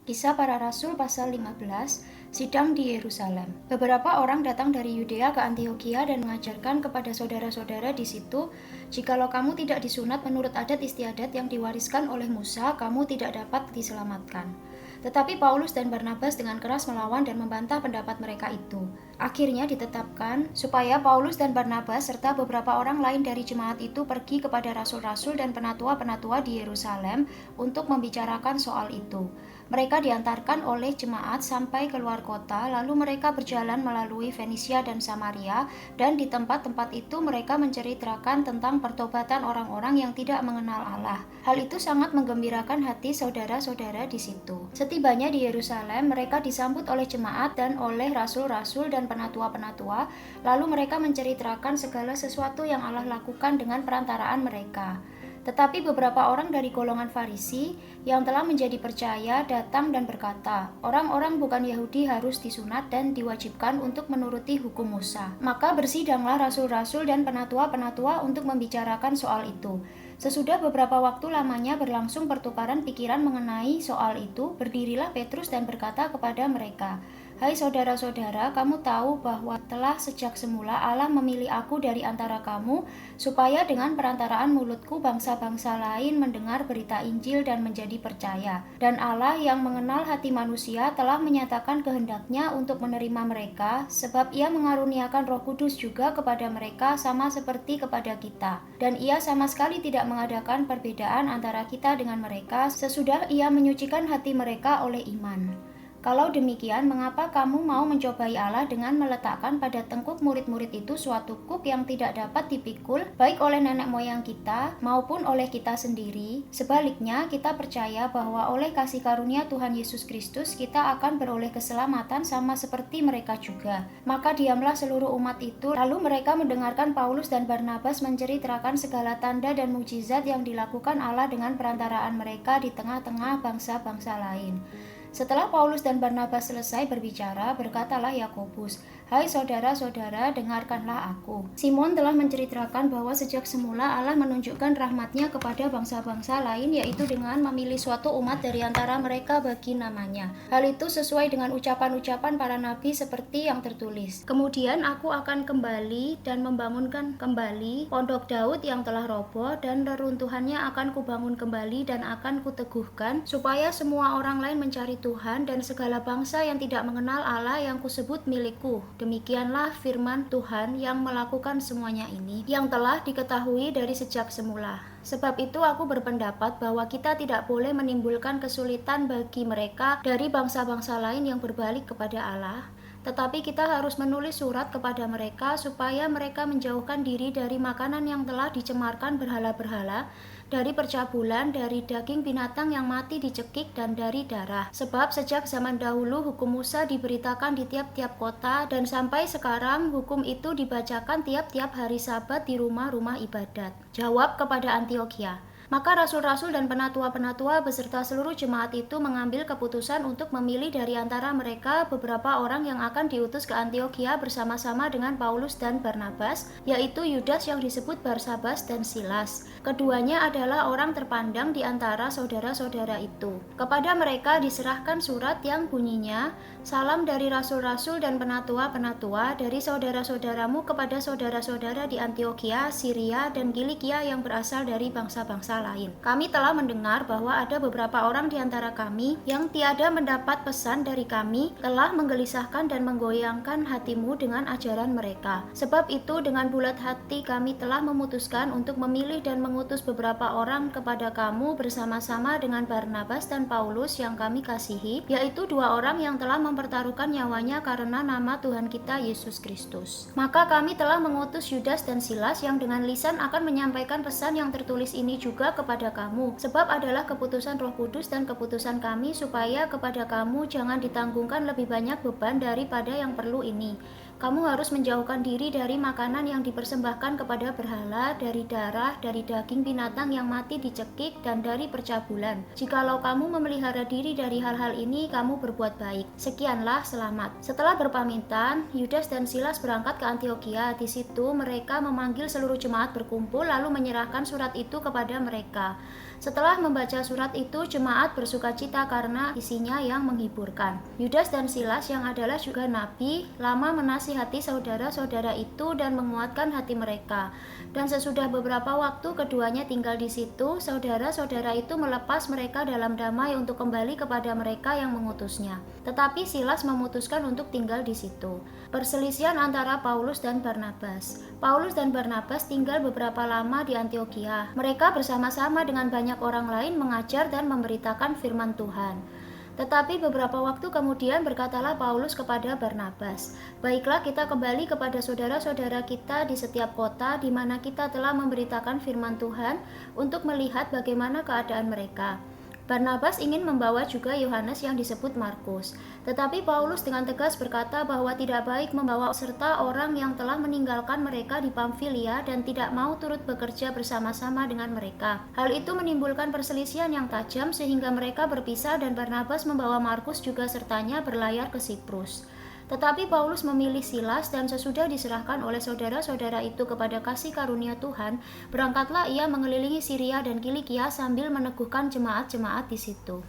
Kisah Para Rasul pasal 15, sidang di Yerusalem. Beberapa orang datang dari Yudea ke Antiokhia dan mengajarkan kepada saudara-saudara di situ, jikalau kamu tidak disunat menurut adat istiadat yang diwariskan oleh Musa, kamu tidak dapat diselamatkan. Tetapi Paulus dan Barnabas dengan keras melawan dan membantah pendapat mereka itu. Akhirnya ditetapkan supaya Paulus dan Barnabas serta beberapa orang lain dari jemaat itu pergi kepada rasul-rasul dan penatua-penatua di Yerusalem untuk membicarakan soal itu. Mereka diantarkan oleh jemaat sampai keluar kota, lalu mereka berjalan melalui Fenisia dan Samaria, dan di tempat-tempat itu mereka menceritakan tentang pertobatan orang-orang yang tidak mengenal Allah. Hal itu sangat menggembirakan hati saudara-saudara di situ. Setibanya di Yerusalem, mereka disambut oleh jemaat dan oleh rasul-rasul dan penatua-penatua, lalu mereka menceritakan segala sesuatu yang Allah lakukan dengan perantaraan mereka. Tetapi beberapa orang dari golongan Farisi yang telah menjadi percaya datang dan berkata, orang-orang bukan Yahudi harus disunat dan diwajibkan untuk menuruti hukum Musa. Maka bersidanglah rasul-rasul dan penatua-penatua untuk membicarakan soal itu. Sesudah beberapa waktu lamanya berlangsung pertukaran pikiran mengenai soal itu, berdirilah Petrus dan berkata kepada mereka, "Hai saudara-saudara, kamu tahu bahwa telah sejak semula Allah memilih aku dari antara kamu, supaya dengan perantaraan mulutku bangsa-bangsa lain mendengar berita Injil dan menjadi percaya. Dan Allah yang mengenal hati manusia telah menyatakan kehendaknya untuk menerima mereka, sebab Ia mengaruniakan Roh Kudus juga kepada mereka sama seperti kepada kita. Dan Ia sama sekali tidak mengadakan perbedaan antara kita dengan mereka, sesudah Ia menyucikan hati mereka oleh iman. Kalau demikian, mengapa kamu mau mencobai Allah dengan meletakkan pada tengkuk murid-murid itu suatu kuk yang tidak dapat dipikul, baik oleh nenek moyang kita maupun oleh kita sendiri? Sebaliknya, kita percaya bahwa oleh kasih karunia Tuhan Yesus Kristus, kita akan beroleh keselamatan sama seperti mereka juga." Maka diamlah seluruh umat itu, lalu mereka mendengarkan Paulus dan Barnabas menceritakan segala tanda dan mukjizat yang dilakukan Allah dengan perantaraan mereka di tengah-tengah bangsa-bangsa lain. Setelah Paulus dan Barnabas selesai berbicara, berkatalah Yakobus, "Hai saudara-saudara, dengarkanlah aku. Simon telah menceritakan bahwa sejak semula Allah menunjukkan rahmat-Nya kepada bangsa-bangsa lain, yaitu dengan memilih suatu umat dari antara mereka bagi namanya. Hal itu sesuai dengan ucapan-ucapan para nabi seperti yang tertulis. Kemudian aku akan kembali dan membangunkan kembali pondok Daud yang telah roboh, dan reruntuhannya akan kubangun kembali dan akan kuteguhkan, supaya semua orang lain mencari Tuhan dan segala bangsa yang tidak mengenal Allah yang kusebut milikku. Demikianlah firman Tuhan yang melakukan semuanya ini, yang telah diketahui dari sejak semula. Sebab itu aku berpendapat bahwa kita tidak boleh menimbulkan kesulitan bagi mereka dari bangsa-bangsa lain yang berbalik kepada Allah. Tetapi kita harus menulis surat kepada mereka supaya mereka menjauhkan diri dari makanan yang telah dicemarkan berhala-berhala, dari percabulan, dari daging binatang yang mati dicekik, dan dari darah. Sebab sejak zaman dahulu hukum Musa diberitakan di tiap-tiap kota, dan sampai sekarang hukum itu dibacakan tiap-tiap hari Sabat di rumah-rumah ibadat." Jawab kepada Antiokhia. Maka rasul-rasul dan penatua-penatua beserta seluruh jemaat itu mengambil keputusan untuk memilih dari antara mereka beberapa orang yang akan diutus ke Antiokhia bersama-sama dengan Paulus dan Barnabas, yaitu Yudas yang disebut Barsabas dan Silas. Keduanya adalah orang terpandang di antara saudara-saudara itu. Kepada mereka diserahkan surat yang bunyinya, "Salam dari rasul-rasul dan penatua-penatua dari saudara-saudaramu kepada saudara-saudara di Antiokhia, Syria, dan Kilikia yang berasal dari bangsa-bangsa lain. Kami telah mendengar bahwa ada beberapa orang di antara kami yang tiada mendapat pesan dari kami, telah menggelisahkan dan menggoyangkan hatimu dengan ajaran mereka. Sebab itu dengan bulat hati kami telah memutuskan untuk memilih dan mengutus beberapa orang kepada kamu bersama-sama dengan Barnabas dan Paulus yang kami kasihi, yaitu dua orang yang telah mempertaruhkan nyawanya karena nama Tuhan kita Yesus Kristus. Maka kami telah mengutus Yudas dan Silas yang dengan lisan akan menyampaikan pesan yang tertulis ini juga kepada kamu, sebab adalah keputusan Roh Kudus dan keputusan kami supaya kepada kamu jangan ditanggungkan lebih banyak beban daripada yang perlu ini. Kamu harus menjauhkan diri dari makanan yang dipersembahkan kepada berhala, dari darah, dari daging binatang yang mati dicekik, dan dari percabulan. Jikalau kamu memelihara diri dari hal-hal ini, kamu berbuat baik. Sekianlah, selamat. Setelah berpamitan, Yudas dan Silas berangkat ke Antiokhia. Di situ mereka memanggil seluruh jemaat berkumpul lalu menyerahkan surat itu kepada mereka. Setelah membaca surat itu, jemaat bersukacita karena isinya yang menghiburkan. Yudas dan Silas yang adalah juga nabi, lama menasihati saudara-saudara itu dan menguatkan hati mereka. Dan sesudah beberapa waktu keduanya tinggal di situ, saudara-saudara itu melepas mereka dalam damai untuk kembali kepada mereka yang mengutusnya. Tetapi Silas memutuskan untuk tinggal di situ. Perselisihan antara Paulus dan Barnabas. Paulus dan Barnabas tinggal beberapa lama di Antiokhia. Mereka bersama-sama dengan banyak orang lain mengajar dan memberitakan firman Tuhan. Tetapi beberapa waktu kemudian berkatalah Paulus kepada Barnabas, "Baiklah, kita kembali kepada saudara-saudara kita di setiap kota di mana kita telah memberitakan firman Tuhan untuk melihat bagaimana keadaan mereka." Barnabas ingin membawa juga Yohanes yang disebut Markus. Tetapi Paulus dengan tegas berkata bahwa tidak baik membawa serta orang yang telah meninggalkan mereka di Pamfilia dan tidak mau turut bekerja bersama-sama dengan mereka. Hal itu menimbulkan perselisihan yang tajam sehingga mereka berpisah dan Barnabas membawa Markus juga sertanya berlayar ke Siprus. Tetapi Paulus memilih Silas dan sesudah diserahkan oleh saudara-saudara itu kepada kasih karunia Tuhan, berangkatlah ia mengelilingi Syria dan Kilikia sambil meneguhkan jemaat-jemaat di situ.